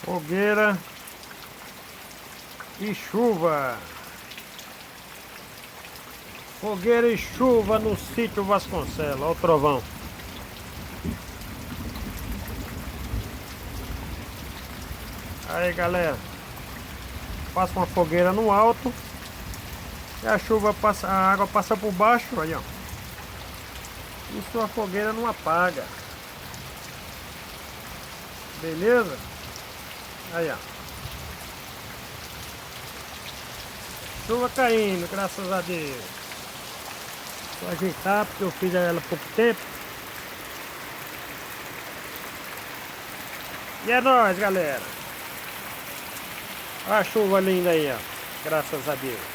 Fogueira e chuva. Fogueira e chuva no sítio Vasconcelos. Olha o trovão. Aí, galera, passa uma fogueira no alto e a chuva passa, a água passa por baixo, aí ó. Isso a fogueira não apaga. Beleza? Aí ó. Chuva caindo, graças a Deus. Vou ajeitar porque eu fiz ela há pouco tempo. E é nóis, galera. Olha a chuva linda aí, ó. Graças a Deus.